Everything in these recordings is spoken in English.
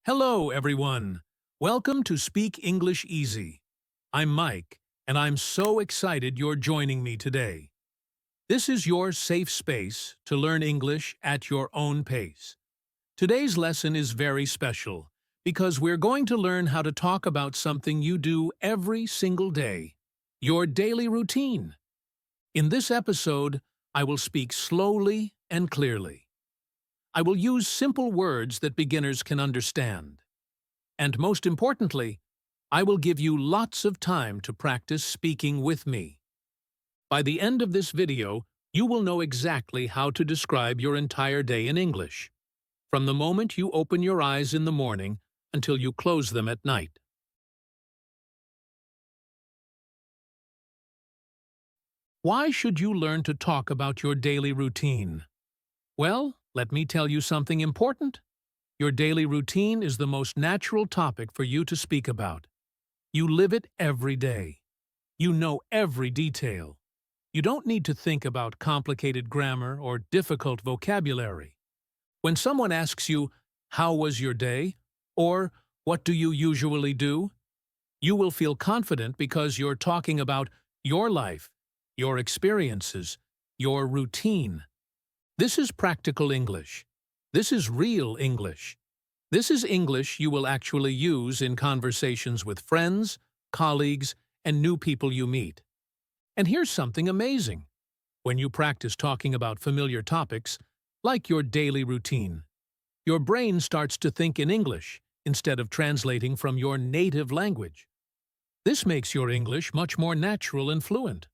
Hello, everyone. Welcome to Speak English Easy. I'm Mike, and I'm so excited you're joining me today. This is your safe space to learn English at your own pace. Today's lesson is very special because we're going to learn how to talk about something you do every single day, your daily routine. In this episode, I will speak slowly and clearly. I will use simple words that beginners can understand. And most importantly, I will give you lots of time to practice speaking with me. By the end of this video, you will know exactly how to describe your entire day in English, from the moment you open your eyes in the morning until you close them at night. Why should you learn to talk about your daily routine? Well, let me tell you something important. Your daily routine is the most natural topic for you to speak about. You live it every day. You know every detail. You don't need to think about complicated grammar or difficult vocabulary. When someone asks you, "How was your day?" or "What do you usually do?" you will feel confident because you're talking about your life, your experiences, your routine. This is practical English. This is real English. This is English you will actually use in conversations with friends, colleagues, and new people you meet. And here's something amazing. When you practice talking about familiar topics, like your daily routine, your brain starts to think in English instead of translating from your native language. This makes your English much more natural and fluent.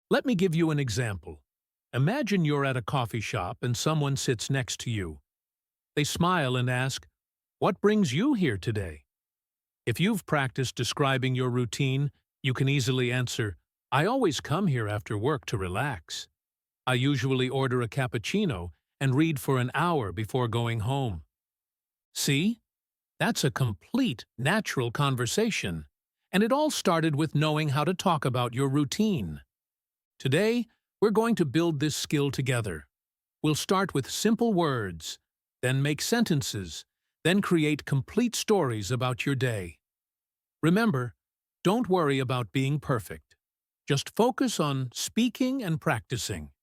Let me give you an example. Imagine you're at a coffee shop and someone sits next to you. They smile and ask, "What brings you here today?" If you've practiced describing your routine, you can easily answer, "I always come here after work to relax. I usually order a cappuccino and read for an hour before going home." See? That's a complete, natural conversation. And it all started with knowing how to talk about your routine. Today, we're going to build this skill together. We'll start with simple words, then make sentences, then create complete stories about your day. Remember, don't worry about being perfect. Just focus on speaking and practicing.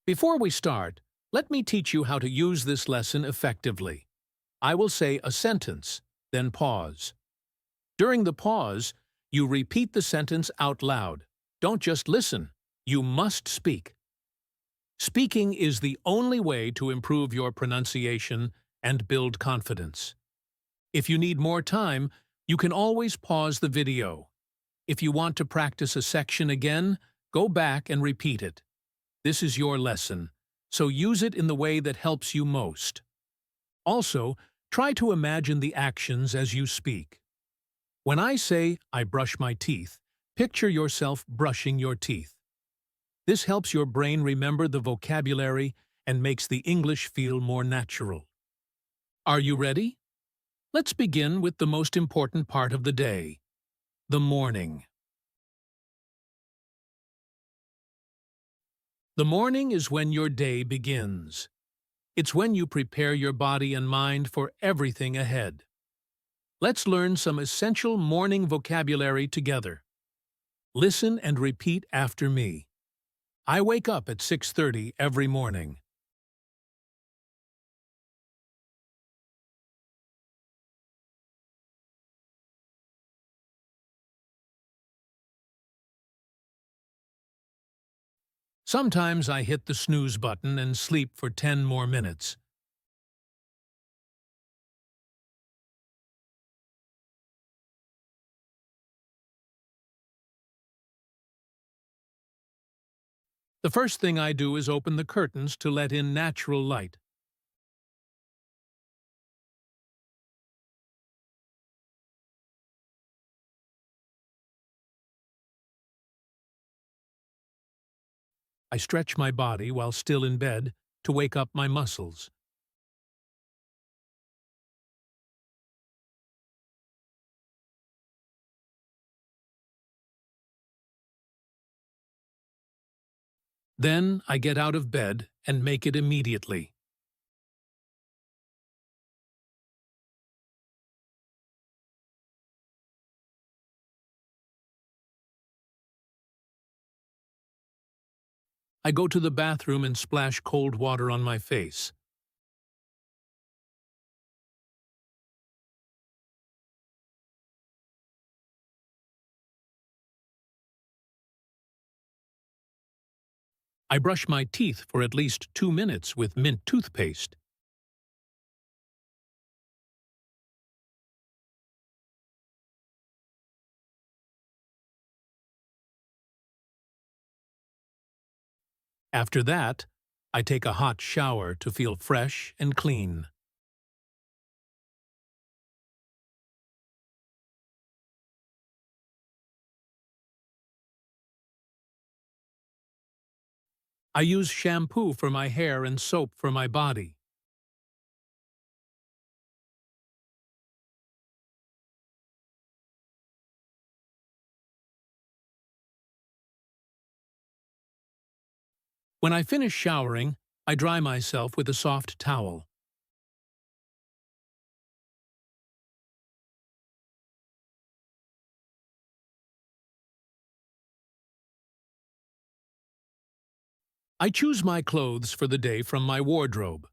Before we start, let me teach you how to use this lesson effectively. I will say a sentence, then pause. During the pause, you repeat the sentence out loud. Don't just listen. You must speak. Speaking is the only way to improve your pronunciation and build confidence. If you need more time, you can always pause the video. If you want to practice a section again, go back and repeat it. This is your lesson, so use it in the way that helps you most. Also, try to imagine the actions as you speak. When I say, "I brush my teeth," picture yourself brushing your teeth. This helps your brain remember the vocabulary and makes the English feel more natural. Are you ready? Let's begin with the most important part of the day, the morning. The morning is when your day begins. It's when you prepare your body and mind for everything ahead. Let's learn some essential morning vocabulary together. Listen and repeat after me. I wake up at 6:30 every morning. Sometimes I hit the snooze button and sleep for 10 more minutes. The first thing I do is open the curtains to let in natural light. I stretch my body while still in bed to wake up my muscles. Then I get out of bed and make it immediately. I go to the bathroom and splash cold water on my face. I brush my teeth for at least 2 minutes with mint toothpaste. After that, I take a hot shower to feel fresh and clean. I use shampoo for my hair and soap for my body. When I finish showering, I dry myself with a soft towel. I choose my clothes for the day from my wardrobe.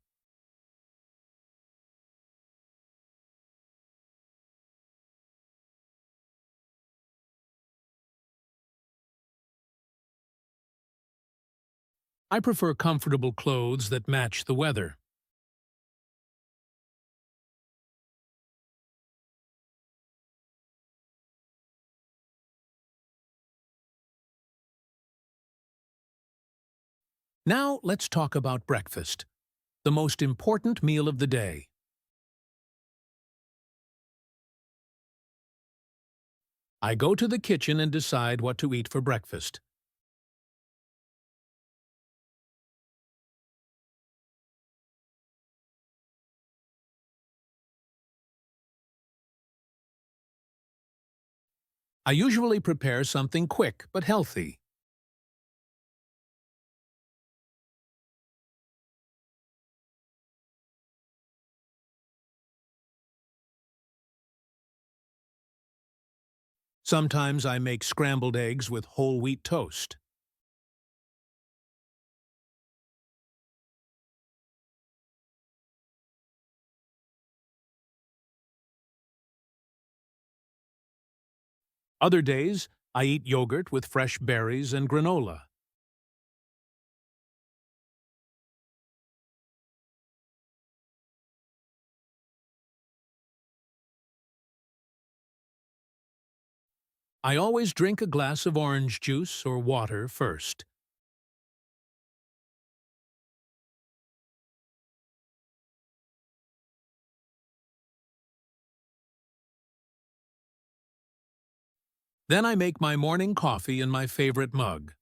I prefer comfortable clothes that match the weather. Now let's talk about breakfast, the most important meal of the day. I go to the kitchen and decide what to eat for breakfast. I usually prepare something quick but healthy. Sometimes I make scrambled eggs with whole wheat toast. Other days, I eat yogurt with fresh berries and granola. I always drink a glass of orange juice or water first. Then I make my morning coffee in my favorite mug.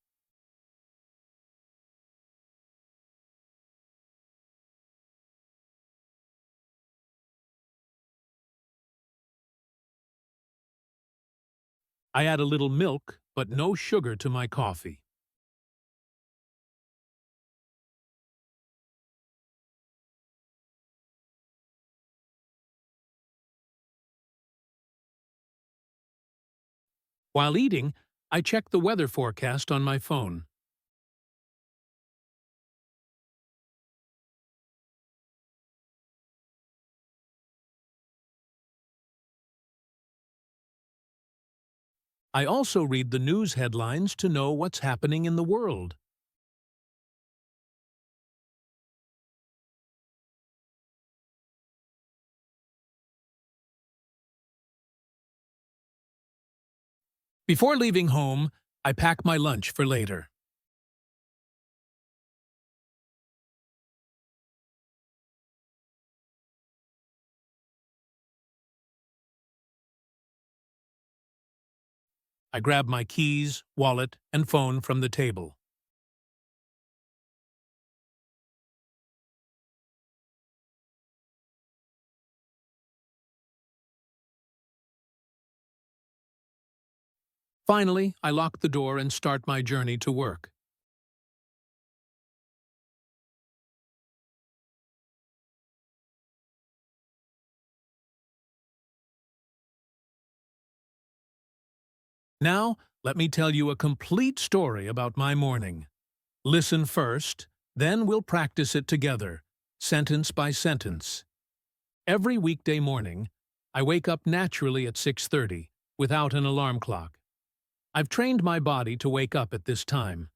I add a little milk, but no sugar to my coffee. While eating, I check the weather forecast on my phone. I also read the news headlines to know what's happening in the world. Before leaving home, I pack my lunch for later. I grab my keys, wallet, and phone from the table. Finally, I lock the door and start my journey to work. Now, let me tell you a complete story about my morning. Listen first, then we'll practice it together, sentence by sentence. Every weekday morning, I wake up naturally at 6:30, without an alarm clock. I've trained my body to wake up at this time.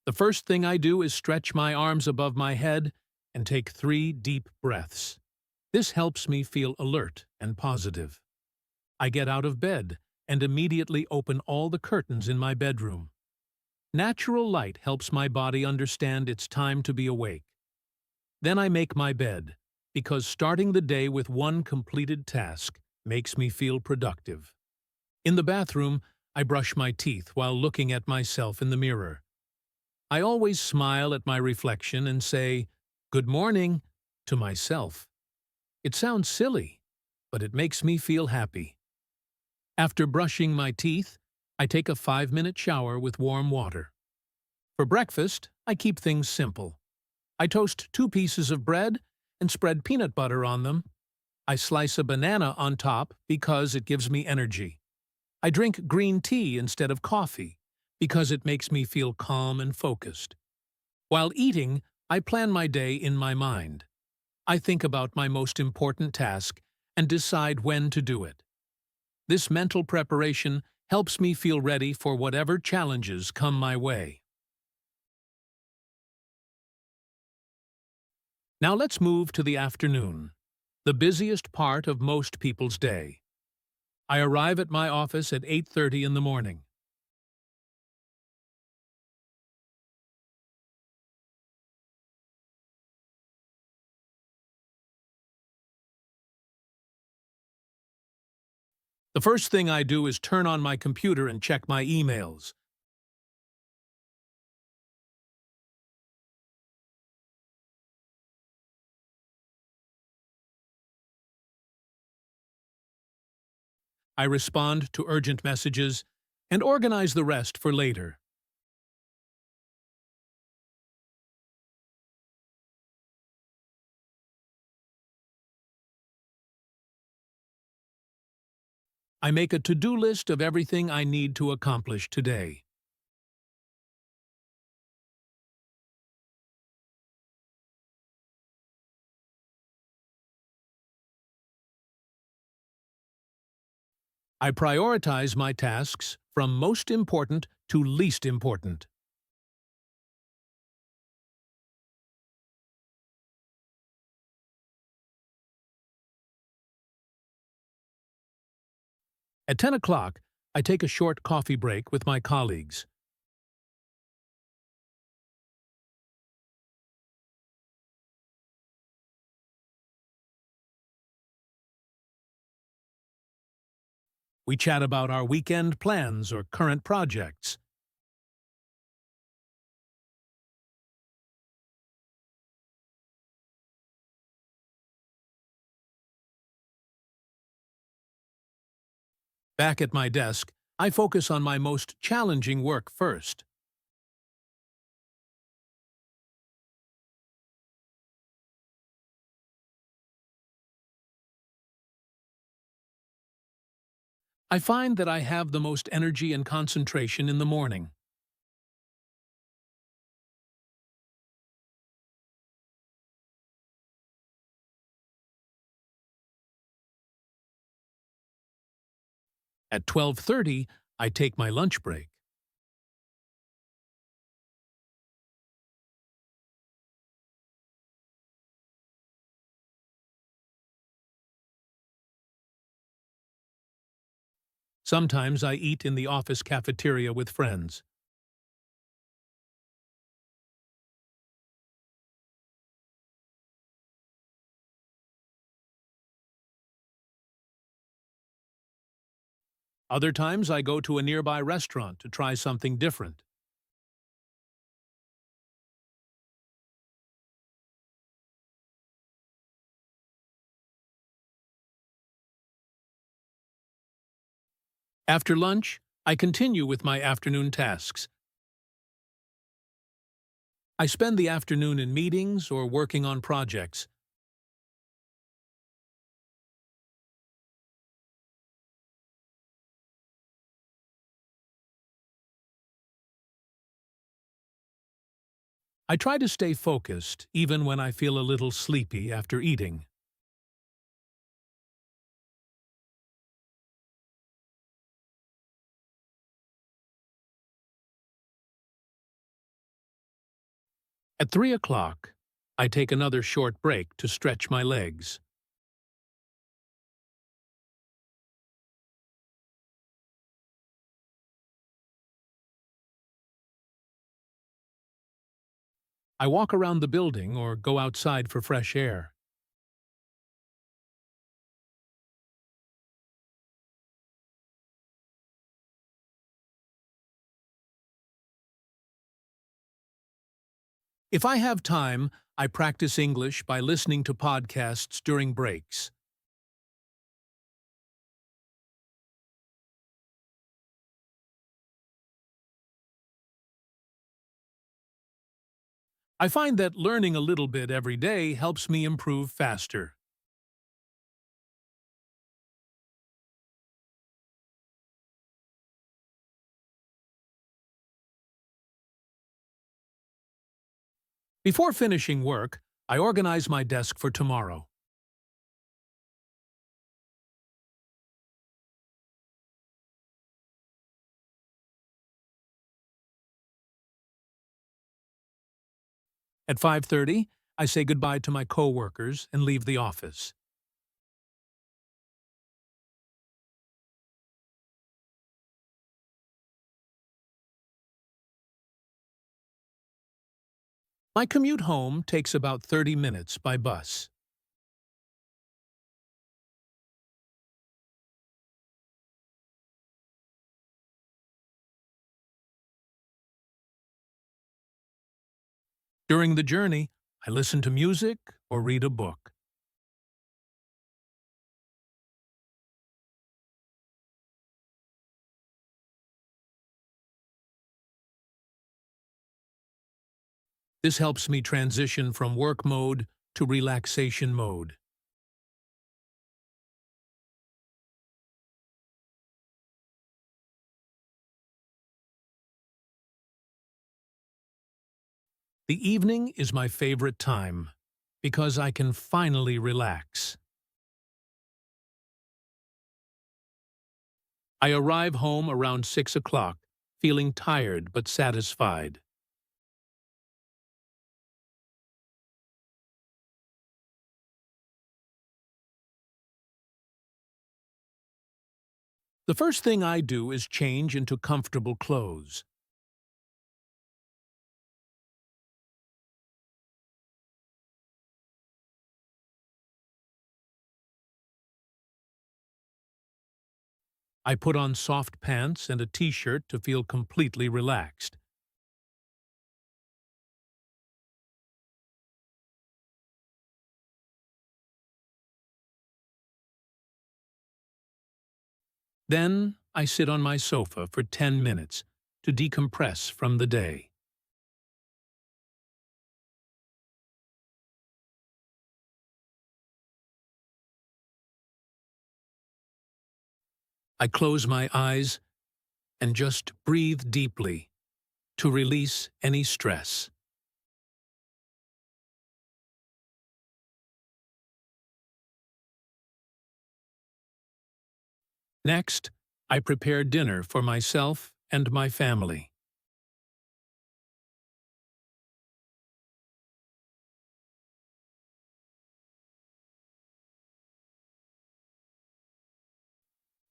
The first thing I do is stretch my arms above my head and take 3 deep breaths. This helps me feel alert and positive. I get out of bed and immediately open all the curtains in my bedroom. Natural light helps my body understand it's time to be awake. Then I make my bed, because starting the day with one completed task makes me feel productive. In the bathroom, I brush my teeth while looking at myself in the mirror. I always smile at my reflection and say, "Good morning," to myself. It sounds silly, but it makes me feel happy. After brushing my teeth, I take a 5-minute shower with warm water. For breakfast, I keep things simple. I toast 2 pieces of bread and spread peanut butter on them. I slice a banana on top because it gives me energy. I drink green tea instead of coffee because it makes me feel calm and focused. While eating, I plan my day in my mind. I think about my most important task and decide when to do it. This mental preparation helps me feel ready for whatever challenges come my way. Now let's move to the afternoon, the busiest part of most people's day. I arrive at my office at 8:30 in the morning. The first thing I do is turn on my computer and check my emails. I respond to urgent messages and organize the rest for later. I make a to-do list of everything I need to accomplish today. I prioritize my tasks from most important to least important. At 10 o'clock, I take a short coffee break with my colleagues. We chat about our weekend plans or current projects. Back at my desk, I focus on my most challenging work first. I find that I have the most energy and concentration in the morning. At 12:30, I take my lunch break. Sometimes I eat in the office cafeteria with friends. Other times I go to a nearby restaurant to try something different. After lunch, I continue with my afternoon tasks. I spend the afternoon in meetings or working on projects. I try to stay focused even when I feel a little sleepy after eating. At 3 o'clock, I take another short break to stretch my legs. I walk around the building or go outside for fresh air. If I have time, I practice English by listening to podcasts during breaks. I find that learning a little bit every day helps me improve faster. Before finishing work, I organize my desk for tomorrow. At 5:30, I say goodbye to my coworkers and leave the office. My commute home takes about 30 minutes by bus. During the journey, I listen to music or read a book. This helps me transition from work mode to relaxation mode. The evening is my favorite time because I can finally relax. I arrive home around 6 o'clock, feeling tired but satisfied. The first thing I do is change into comfortable clothes. I put on soft pants and a t-shirt to feel completely relaxed. Then I sit on my sofa for 10 minutes to decompress from the day. I close my eyes and just breathe deeply to release any stress. Next, I prepare dinner for myself and my family.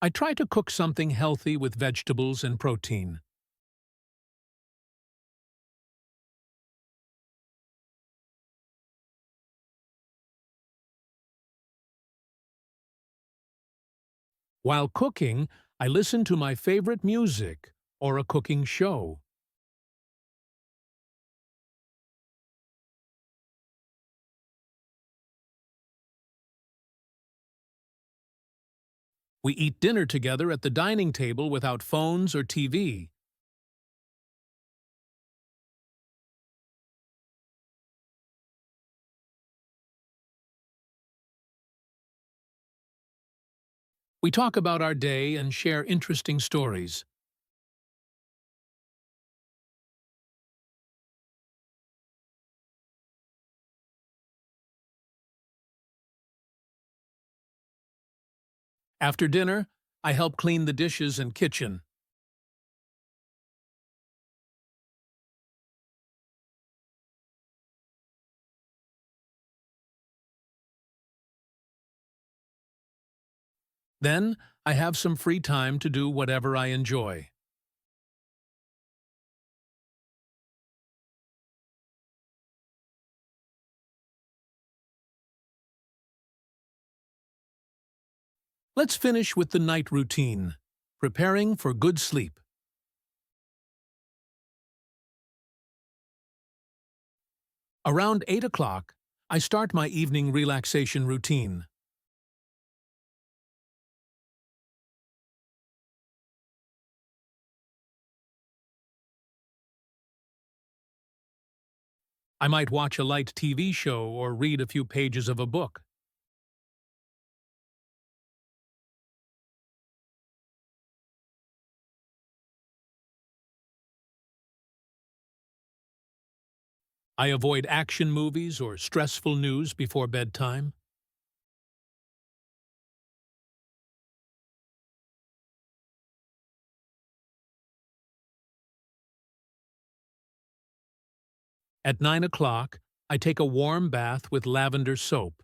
I try to cook something healthy with vegetables and protein. While cooking, I listen to my favorite music or a cooking show. We eat dinner together at the dining table without phones or TV. We talk about our day and share interesting stories. After dinner, I help clean the dishes and kitchen. Then, I have some free time to do whatever I enjoy. Let's finish with the night routine, preparing for good sleep. Around 8 o'clock, I start my evening relaxation routine. I might watch a light TV show or read a few pages of a book. I avoid action movies or stressful news before bedtime. At 9 o'clock, I take a warm bath with lavender soap.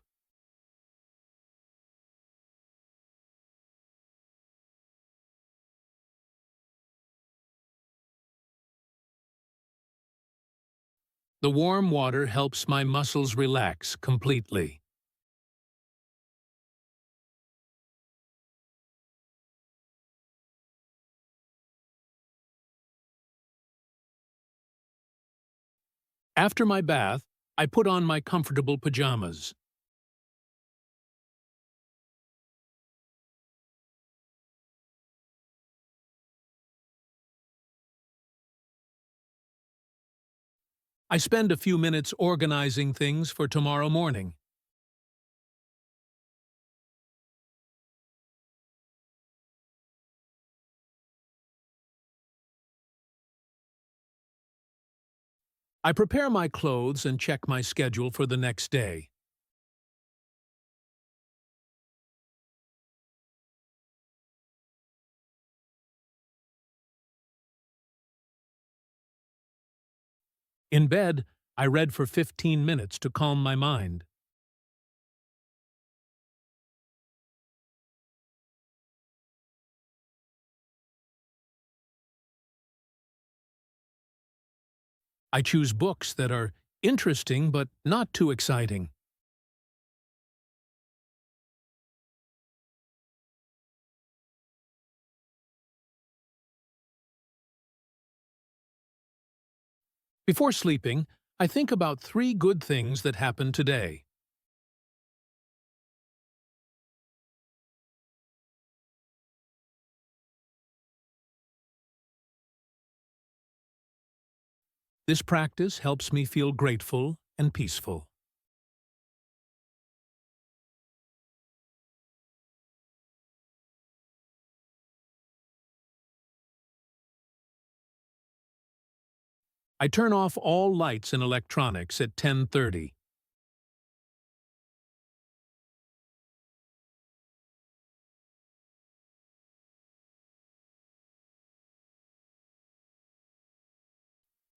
The warm water helps my muscles relax completely. After my bath, I put on my comfortable pajamas. I spend a few minutes organizing things for tomorrow morning. I prepare my clothes and check my schedule for the next day. In bed, I read for 15 minutes to calm my mind. I choose books that are interesting but not too exciting. Before sleeping, I think about 3 good things that happened today. This practice helps me feel grateful and peaceful. I turn off all lights and electronics at 10:30.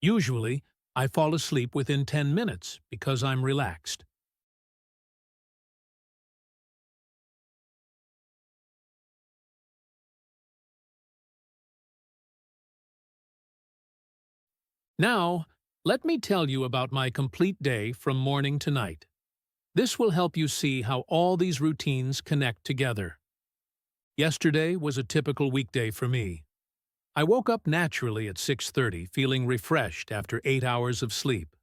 Usually, I fall asleep within 10 minutes because I'm relaxed. Now, let me tell you about my complete day from morning to night. This will help you see how all these routines connect together. Yesterday was a typical weekday for me. I woke up naturally at 6:30, feeling refreshed after 8 hours of sleep.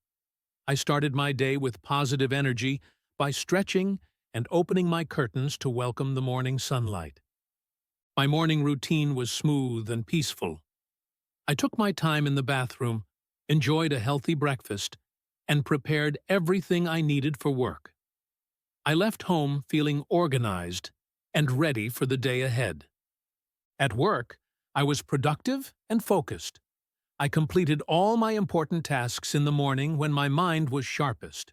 I started my day with positive energy by stretching and opening my curtains to welcome the morning sunlight. My morning routine was smooth and peaceful. I took my time in the bathroom, enjoyed a healthy breakfast, and prepared everything I needed for work. I left home feeling organized and ready for the day ahead. At work, I was productive and focused. I completed all my important tasks in the morning when my mind was sharpest.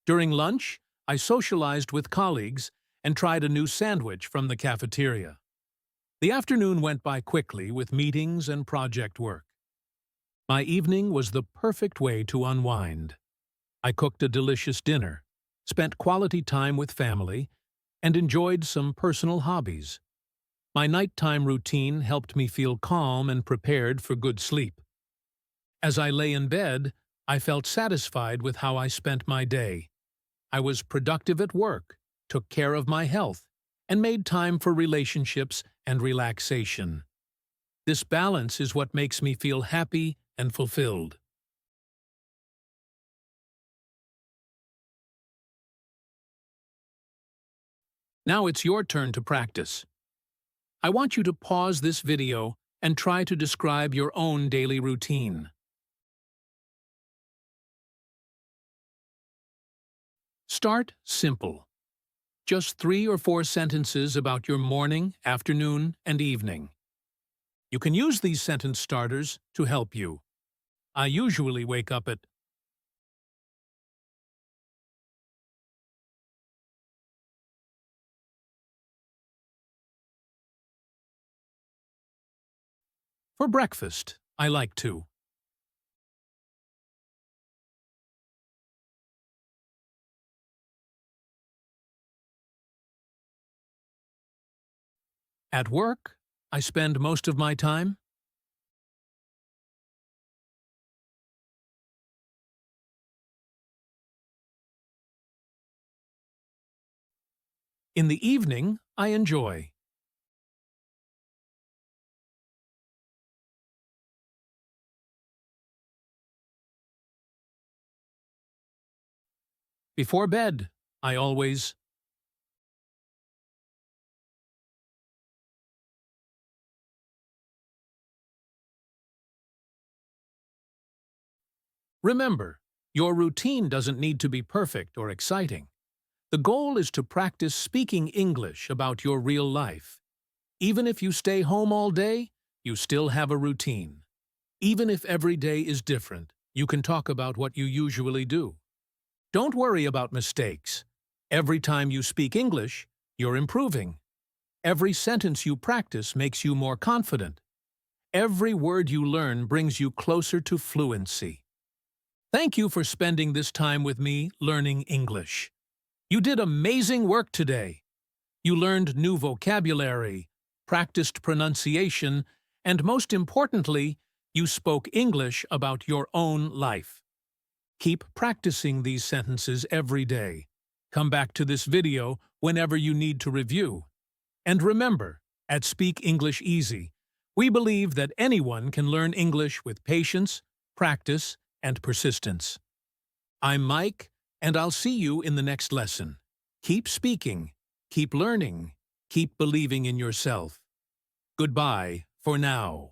During lunch, I socialized with colleagues and tried a new sandwich from the cafeteria. The afternoon went by quickly with meetings and project work. My evening was the perfect way to unwind. I cooked a delicious dinner, spent quality time with family, and enjoyed some personal hobbies. My nighttime routine helped me feel calm and prepared for good sleep. As I lay in bed, I felt satisfied with how I spent my day. I was productive at work, took care of my health, and made time for relationships and relaxation. This balance is what makes me feel happy and fulfilled. Now it's your turn to practice. I want you to pause this video and try to describe your own daily routine. Start simple. Just 3 or 4 sentences about your morning, afternoon, and evening. You can use these sentence starters to help you. I usually wake up at for breakfast. I like to. At work, I spend most of my time. In the evening, I enjoy. Before bed, I always. Remember, your routine doesn't need to be perfect or exciting. The goal is to practice speaking English about your real life. Even if you stay home all day, you still have a routine. Even if every day is different, you can talk about what you usually do. Don't worry about mistakes. Every time you speak English, you're improving. Every sentence you practice makes you more confident. Every word you learn brings you closer to fluency. Thank you for spending this time with me learning English. You did amazing work today. You learned new vocabulary, practiced pronunciation, and most importantly, you spoke English about your own life. Keep practicing these sentences every day. Come back to this video whenever you need to review. And remember, at Speak English Easy, we believe that anyone can learn English with patience, practice, and persistence. I'm Mike, and I'll see you in the next lesson. Keep speaking, keep learning, keep believing in yourself. Goodbye for now.